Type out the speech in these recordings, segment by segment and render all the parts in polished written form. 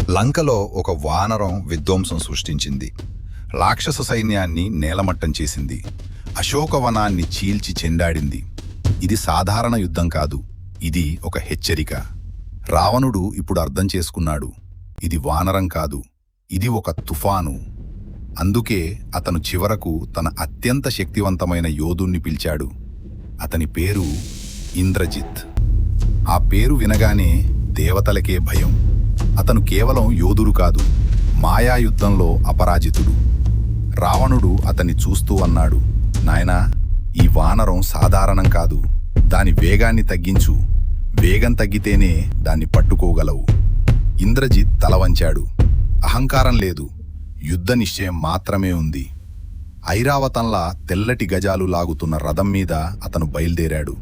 లంకలో ఒక వానరం విధ్వంసం సృష్టించింది. రాక్షస సైన్యాన్ని నేలమట్టం చేసింది. అశోకవనాన్ని చీల్చి చెండాడింది. ఇది సాధారణ యుద్ధం కాదు, ఇది ఒక హెచ్చరిక. రావణుడు ఇప్పుడు అర్థం చేసుకున్నాడు, ఇది వానరం కాదు, ఇది ఒక తుఫాను. అందుకే అతను చివరకు తన అత్యంత శక్తివంతమైన యోధుణ్ణి పిలిచాడు. అతని పేరు ఇంద్రజిత్. ఆ పేరు వినగానే దేవతలకే భయం. అతను కేవలం యోధుడు కాదు, మాయాయుద్ధంలో అపరాజితుడు. రావణుడు అతన్ని చూస్తూ అన్నాడు, నాయనా, ఈ వానరం సాధారణం కాదు, దాని వేగాన్ని తగ్గించు. వేగం తగ్గితేనే దాన్ని పట్టుకోగలవు. ఇంద్రజిత్ తల వంచాడు. అహంకారం లేదు, యుద్ధ నిశ్చయం మాత్రమే ఉంది. ఐరావతంలా తెల్లటి గజాలు లాగుతున్న రథం మీద అతను బయలుదేరాడు.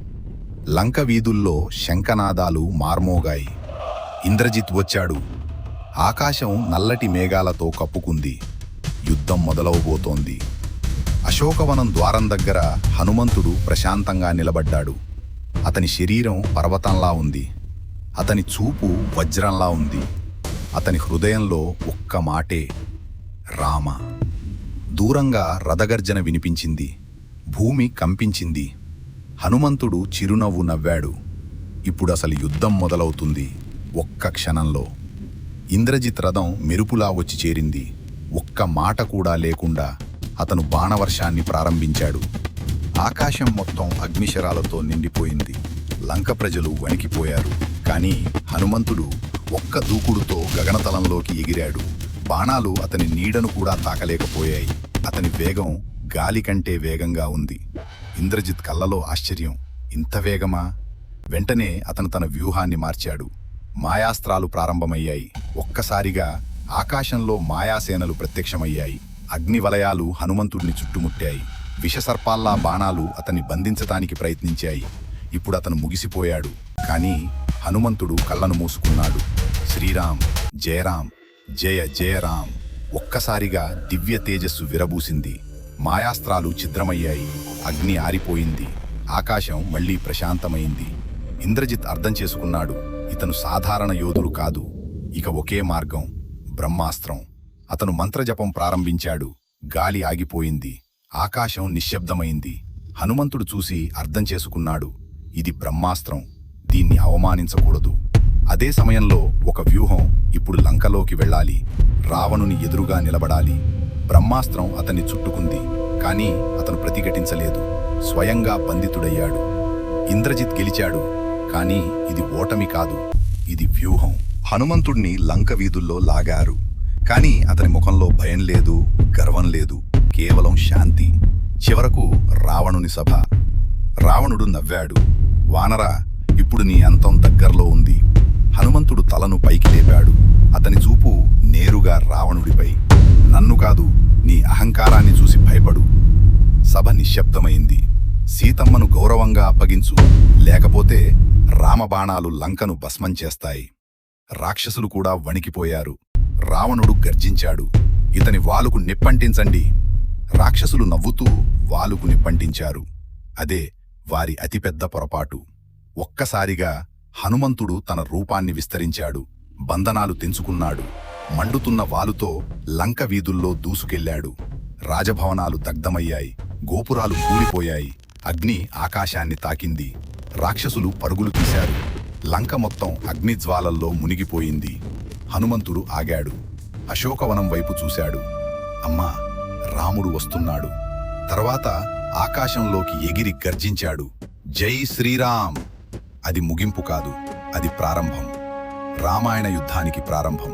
లంక వీధుల్లో శంఖనాదాలు మార్మోగాయి. ఇంద్రజిత్ వచ్చాడు. ఆకాశం నల్లటి మేఘాలతో కప్పుకుంది. యుద్ధం మొదలవబోతోంది. అశోకవనం ద్వారం దగ్గర హనుమంతుడు ప్రశాంతంగా నిలబడ్డాడు. అతని శరీరం పర్వతంలా ఉంది. అతని చూపు వజ్రంలా ఉంది. అతని హృదయంలో ఒక్క మాటే, రామ. దూరంగా రథగర్జన వినిపించింది. భూమి కంపించింది. హనుమంతుడు చిరునవ్వు నవ్వాడు. ఇప్పుడు అసలు యుద్ధం మొదలవుతుంది. ఒక్క క్షణంలో ఇంద్రజిత్ రథం మెరుపులా వచ్చి చేరింది. ఒక్క మాట కూడా లేకుండా అతను బాణవర్షాన్ని ప్రారంభించాడు. ఆకాశం మొత్తం అగ్నిశరాలతో నిండిపోయింది. లంక ప్రజలు వణికిపోయారు. కానీ హనుమంతుడు ఒక్క దూకుడుతో గగనతలంలోకి ఎగిరాడు. బాణాలు అతని నీడను కూడా తాకలేకపోయాయి. అతని వేగం గాలి కంటే వేగంగా ఉంది. ఇంద్రజిత్ కళ్ళలో ఆశ్చర్యం, ఇంత వేగమా? వెంటనే అతను తన వ్యూహాన్ని మార్చాడు. మాయాస్త్రాలు ప్రారంభమయ్యాయి. ఒక్కసారిగా ఆకాశంలో మాయాసేనలు ప్రత్యక్షమయ్యాయి. అగ్నివలయాలు హనుమంతుడిని చుట్టుముట్టాయి. విషసర్పాల్లా బాణాలు అతన్ని బంధించటానికి ప్రయత్నించాయి. ఇప్పుడు అతను ముగిసిపోయాడు. కానీ హనుమంతుడు కళ్ళను మూసుకున్నాడు. శ్రీరామ్, జయరామ్, జయ జయరామ్. ఒక్కసారిగా దివ్య తేజస్సు విరబూసింది. మాయాస్త్రాలు ఛిద్రమయ్యాయి. అగ్ని ఆరిపోయింది. ఆకాశం మళ్లీ ప్రశాంతమైంది. ఇంద్రజిత్ అర్థం చేసుకున్నాడు, ఇతను సాధారణ యోధుడు కాదు. ఇక ఒకే మార్గం, బ్రహ్మాస్త్రం. అతను మంత్రజపం ప్రారంభించాడు. గాలి ఆగిపోయింది. ఆకాశం నిశ్శబ్దమైంది. హనుమంతుడు చూసి అర్థం చేసుకున్నాడు, ఇది బ్రహ్మాస్త్రం, దీన్ని అవమానించకూడదు. అదే సమయంలో ఒక వ్యూహం. ఇప్పుడు లంకలోకి వెళ్ళాలి. రావణుని ఎదురుగా నిలబడాలి. బ్రహ్మాస్త్రం అతన్ని చుట్టుకుంది. కానీ అతను ప్రతిఘటించలేదు. స్వయంగా బంధితుడయ్యాడు. ఇంద్రజిత్ గెలిచాడు. కానీ ఇది ఓటమి కాదు, ఇది వ్యూహం. హనుమంతుడిని లంక వీధుల్లో లాగారు. కానీ అతని ముఖంలో భయం లేదు, గర్వం లేదు, కేవలం శాంతి. చివరకు రావణుని సభ. రావణుడు నవ్వాడు. వానరా, ఇప్పుడు నీ అంతం దగ్గరలో ఉంది. హనుమంతుడు తలను పైకి లేపాడు. అతని చూపు నేరుగా రావణుడిపై. నన్ను కాదు, నీ అహంకారాన్ని చూసి భయపడు. సభ నిశ్శబ్దమైంది. సీతమ్మను గౌరవంగా అప్పగించు, లేకపోతే రామబాణాలు లంకను భస్మం చేస్తాయి. రాక్షసులు కూడా వణికిపోయారు. రావణుడు గర్జించాడు, ఇతని వాలుకు నిప్పంటించండి. రాక్షసులు నవ్వుతూ వాలుకు నిప్పంటించారు. అదే వారి అతిపెద్ద పొరపాటు. ఒక్కసారిగా హనుమంతుడు తన రూపాన్ని విస్తరించాడు. బంధనాలు తెంచుకున్నాడు. మండుతున్న వాలుతో లంక వీధుల్లో దూసుకెళ్లాడు. రాజభవనాలు దగ్ధమయ్యాయి. గోపురాలు కూలిపోయాయి. అగ్ని ఆకాశాన్ని తాకింది. రాక్షసులు పరుగులు తీశారు. లంక మొత్తం అగ్నిజ్వాలల్లో మునిగిపోయింది. హనుమంతుడు ఆగాడు. అశోకవనం వైపు చూశాడు. అమ్మా, రాముడు వస్తున్నాడు. తర్వాత ఆకాశంలోకి ఎగిరి గర్జించాడు, జై శ్రీరామ్. అది ముగింపు కాదు, అది ప్రారంభం. రామాయణ యుద్ధానికి ప్రారంభం.